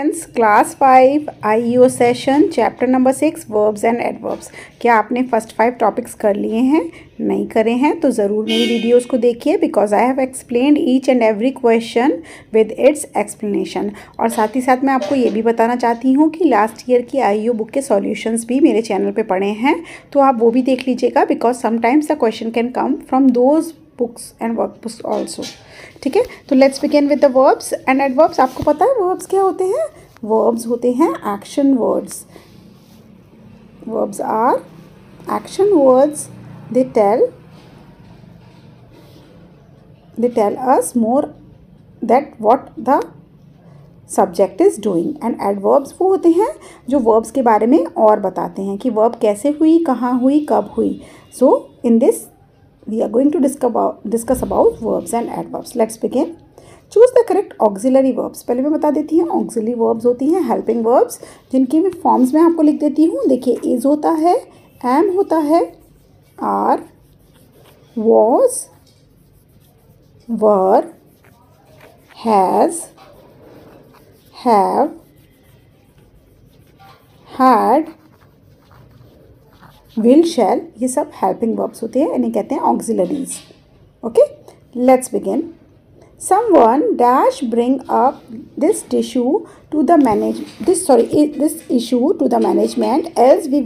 Students, class 5 IEO session chapter number 6 verbs and adverbs. क्या आपने first 5 topics कर लिए हैं? नहीं करे हैं तो ज़रूर मेरी वीडियोस को देखिए, because I have explained each and every question with its explanation. और साथ ही साथ मैं आपको ये भी बताना चाहती हूँ कि लास्ट ईयर की आईईओ बुक के सॉल्यूशंस भी मेरे चैनल पे पड़े हैं, तो आप वो भी देख लीजिएगा, because sometimes the question can come from those books and workbooks also. ठीक है, तो let's begin with the verbs and adverbs. आपको पता है वर्ब्स क्या होते हैं? वर्ब्स होते हैं action words. Verbs are action words. They tell us more that what the subject is doing. And adverbs वो होते हैं जो वर्ब्स के बारे में और बताते हैं कि वर्ब कैसे हुई, कहाँ हुई, कब हुई। So in this we are going to discuss about verbs and adverbs. Let's begin. Choose the correct auxiliary verbs. पहले मैं बता देती हूँ auxiliary verbs होती हैं helping verbs, जिनकी मैं फॉर्म्स में आपको लिख देती हूँ। देखिए, is होता है, am होता है, are, was, were, has, have, had, will, shall, ये सब हेल्पिंग वर्ब्स होते हैं, इन्हें कहते हैं auxiliaries. Okay, let's begin. Someone dash bring up this issue to the management else we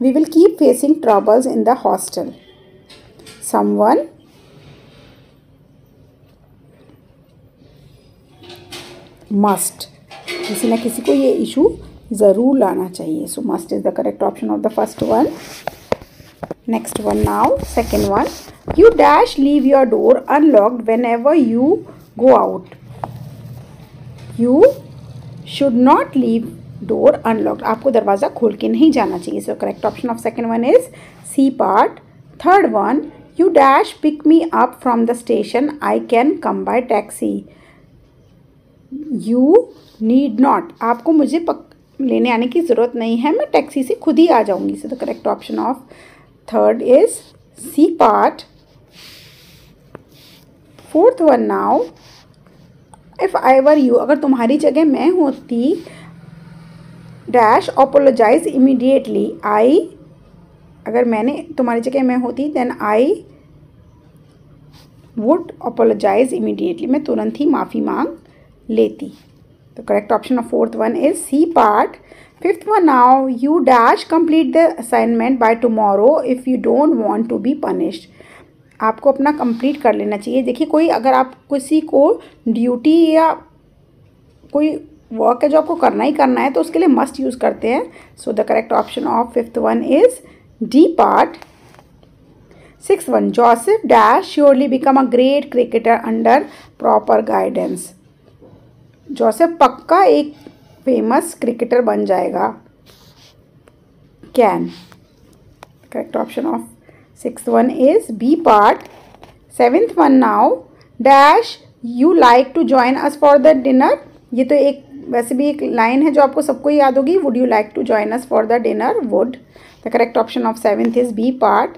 will keep facing troubles in the hostel. Someone must, किसी ना किसी को ये इशू ज़रूर लाना चाहिए। So must is the correct option of the first one. Next one now, second one. You dash leave your door unlocked when ever you go out. You should not leave door unlocked. आपको दरवाज़ा खोल के नहीं जाना चाहिए। So correct option of second one is C part. Third one, you dash pick me up from the station, I can come by taxi. You need not, आपको मुझे लेने आने की ज़रूरत नहीं है, मैं टैक्सी से खुद ही आ जाऊंगी। So the correct option of third is C part. Fourth one now, if I were you, अगर तुम्हारी जगह मैं होती, डैश अपोलोजाइज इमीडिएटली। आई, अगर मैंने तुम्हारी जगह मैं होती, then I would apologise immediately, मैं तुरंत ही माफ़ी मांग लेती। The correct option of fourth one is C part. Fifth one now, you dash complete the assignment by tomorrow if you don't want to be punished. आपको अपना complete कर लेना चाहिए। देखिए, कोई अगर आप किसी को ड्यूटी या कोई वर्क है जो आपको करना ही करना है, तो उसके लिए मस्ट यूज़ करते हैं। So the correct option of fifth one is D part. Sixth one, Joseph dash surely become a great cricketer under proper guidance. जोसेफ पक्का एक फेमस क्रिकेटर बन जाएगा। Can, correct option of sixth one is B part. Seventh one now, dash you like to join us for the dinner. ये तो एक वैसे भी एक लाइन है जो आपको सबको याद होगी। Would you like to join us for the dinner? Would. The correct option of seventh is B part.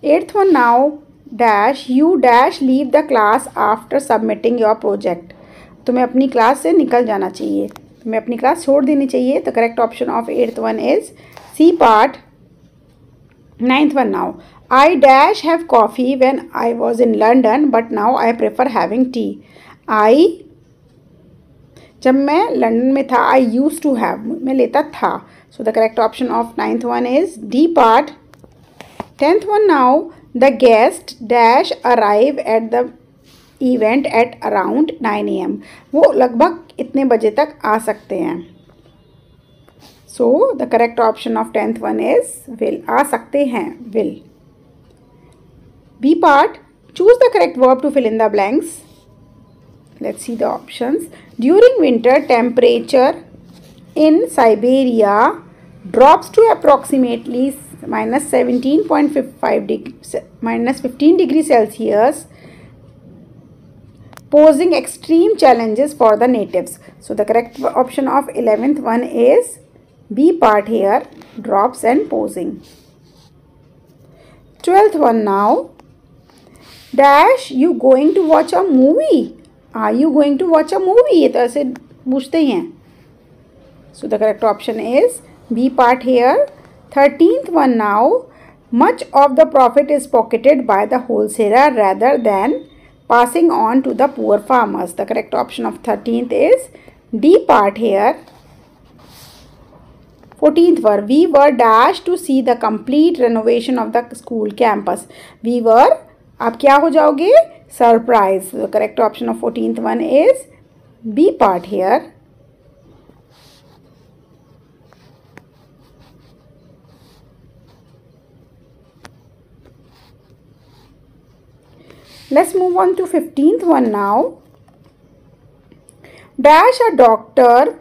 Eighth one now, dash you dash leave the class after submitting your project. तुम्हें अपनी class से निकल जाना चाहिए, तुम्हें अपनी class छोड़ देनी चाहिए। तो correct option of eighth one is C part. Ninth one now, I dash have coffee when I was in London but now I prefer having tea. I, जब मैं लंदन में था, आई यूज टू हैव, मैं लेता था। सो the correct option of ninth one is D part. Tenth one now, the guest dash arrive at the event at around 9 AM। वो लगभग इतने बजे तक आ सकते हैं। So the correct option of tenth one is will, आ सकते हैं, will. B part, choose the correct verb to fill in the blanks. Let's see the options. During winter temperature in Siberia drops to approximately -15 degree Celsius, posing extreme challenges for the natives. So the correct option of 11th one is B part here, drops and posing. 12th one now, dash you going to watch a movie? Are you going to watch a movie? ये तो ऐसे पूछते ही हैं. So the correct option is B part here. 13th one now. Much of the profit is pocketed by the wholesaler rather than passing on to the poor farmers. The correct option of 13th is D part here. 14th word, we were dashed to see the complete renovation of the school campus. We were, आप क्या हो जाओगे? Surprised. The correct option of 14th one is B part here. Let's move on to 15th one now. Dash a doctor.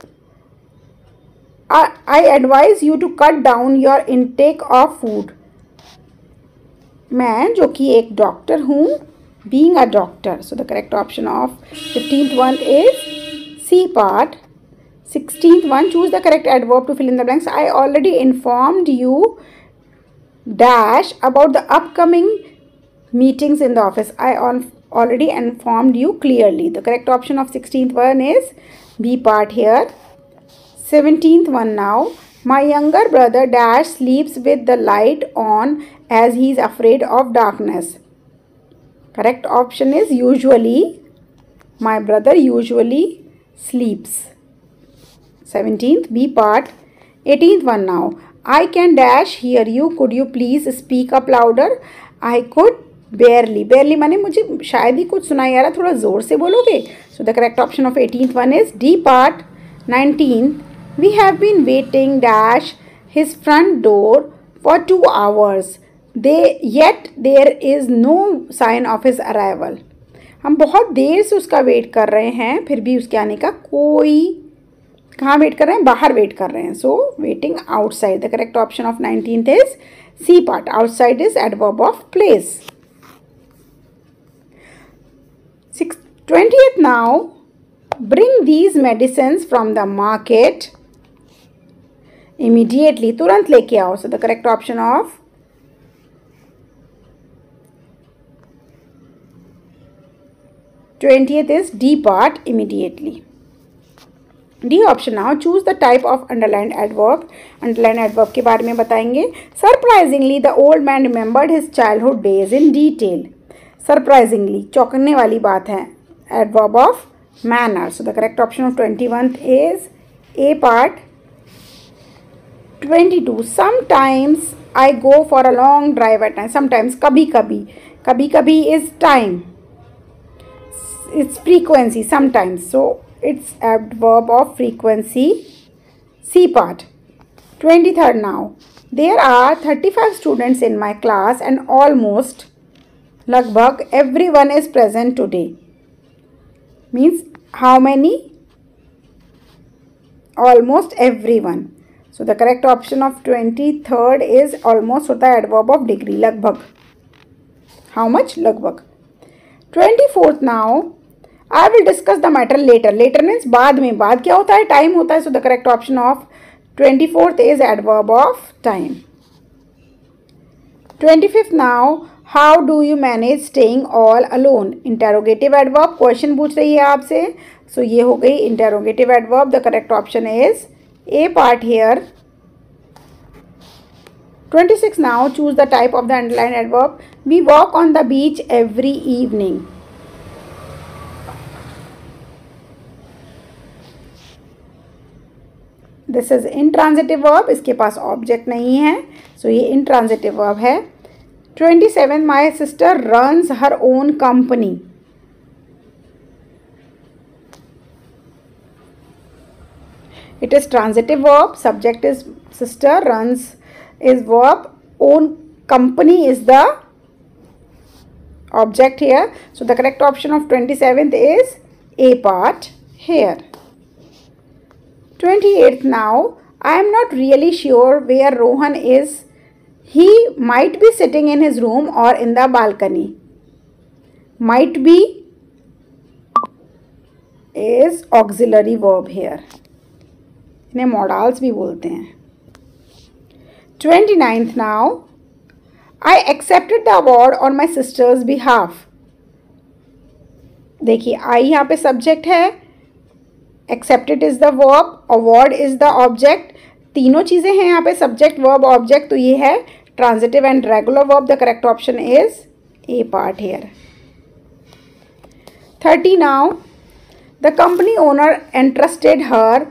I advise you to cut down your intake of food. मैं जो कि एक doctor हूँ, being a doctor. So the correct option of 15th one is C part. 16th one, choose the correct adverb to fill in the blanks. I already informed you dash about the upcoming meetings in the office. I already informed you clearly. The correct option of 16th one is B part here. 17th one now. My younger brother dash sleeps with the light on as he is afraid of darkness. Correct option is usually. My brother usually sleeps. 17th B part. 18th one now. I can dash hear you. Could you please speak up louder? I could barely. Barely माने मुझे शायद ही कुछ सुनाई आ रहा, थोड़ा ज़ोर से बोलोगे. So the correct option of 18th one is D part. 19th. We have been waiting dash his front door for 2 hours. Yet there is no sign of his arrival. हम बहुत देर से उसका वेट कर रहे हैं, फिर भी उसके आने का कोई, कहाँ वेट कर रहे हैं? बाहर वेट कर रहे हैं. So waiting outside. The correct option of 19th is C part. Outside is adverb of place. 20th now. Bring these medicines from the market immediately. तुरंत लेके आओ. So the correct option of 20th is D part, immediately. D option now. Choose the type of underlined adverb. Underlined adverb के बारे में बताएंगे. Surprisingly, the old man remembered his childhood days in detail. Surprisingly, चौंकने वाली बात है. Adverb of manner. So the correct option of 21st is A part. 22. Sometimes I go for a long drive at night. Sometimes, कभी कभी. कभी कभी is time. It's frequency. Sometimes. So it's adverb of frequency. C part. 23rd now. There are 35 students in my class and almost लगभग everyone is present today. Means how many? Almost everyone. So the correct option of 23rd is almost होता है adverb of degree. लगभग. How much? लगभग. 24th now. I will discuss the matter later. Later means बाद में. बाद क्या होता है? Time होता है. So the correct option of 24th is adverb of time. 25th now. How do you manage staying all alone? Interrogative adverb. Question पूछ रही है आपसे. So ये हो गई interrogative adverb. The correct option is A part here. 26 now. Choose the type of the underlined adverb. We walk on the beach every evening. This is intransitive verb. इसके पास object नहीं है. So ये intransitive verb है. 27. My sister runs her own company. It is transitive verb. Subject is sister. Runs is verb. Own company is the object here. So the correct option of 27th is A part here. 28th now. I am not really sure where Rohan is. He might be sitting in his room or in the balcony. Might be is auxiliary verb here. इन्हें modals भी बोलते हैं. 29th now. I accepted the award on my sister's behalf. देखिए I यहाँ पे subject है. Accepted is the verb, award is the object. तीनों चीज़ें हैं यहाँ पे, सब्जेक्ट वर्ब ऑब्जेक्ट. तो ये है transitive and regular verb. The correct option is a part here. 30 now. The company owner entrusted her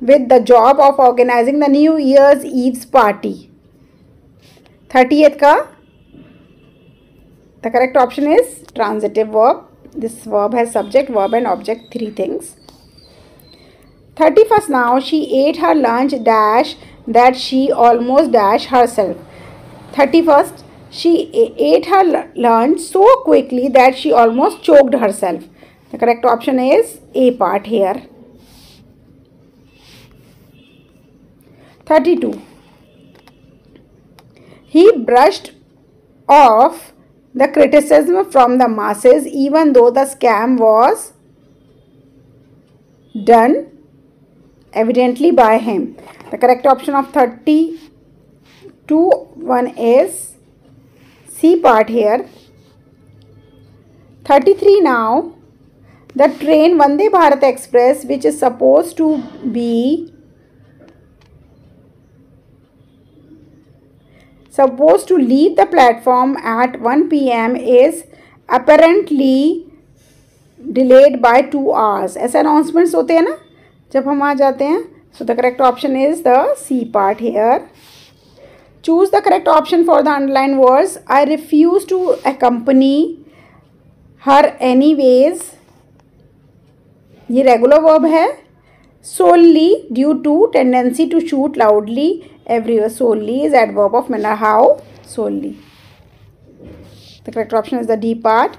with the job of organizing the New Year's Eve's party. 30th का the correct option is transitive verb. This verb has subject, verb and object, three things. 31st now. She ate her lunch dash that she almost dash herself. 31st. She ate her lunch so quickly that she almost choked herself. The correct option is A part here. 32. He brushed off the criticism from the masses even though the scam was done evidently by him. The correct option of 32 one is C part here. 33 now. The train Vande Bharat Express, which is supposed to leave the platform at 1 p.m. is apparently delayed by 2 hours. ऐसे announcements होते हैं ना जब हम आ जाते हैं. So the correct option is the C part here. Choose the correct option for the underlined words. I refuse to accompany her anyways. ये regular verb है. Solely due to tendency to shoot loudly everywhere. Solely is adverb of manner. How? Solely. The correct option is the D part.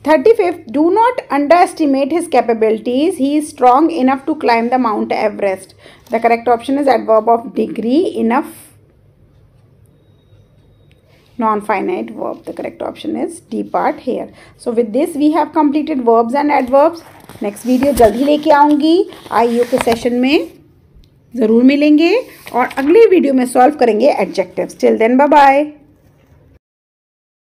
35th. Do not underestimate his capabilities. He is strong enough to climb the Mount Everest. The correct option is adverb of degree. Enough. Non-finite verb. The correct option is D part here. So with this we have completed verbs and adverbs. Next video जल्दी लेके आऊँगी. IEO के session में ज़रूर मिलेंगे और अगले video में सॉल्व करेंगे adjectives. Till then, bye bye.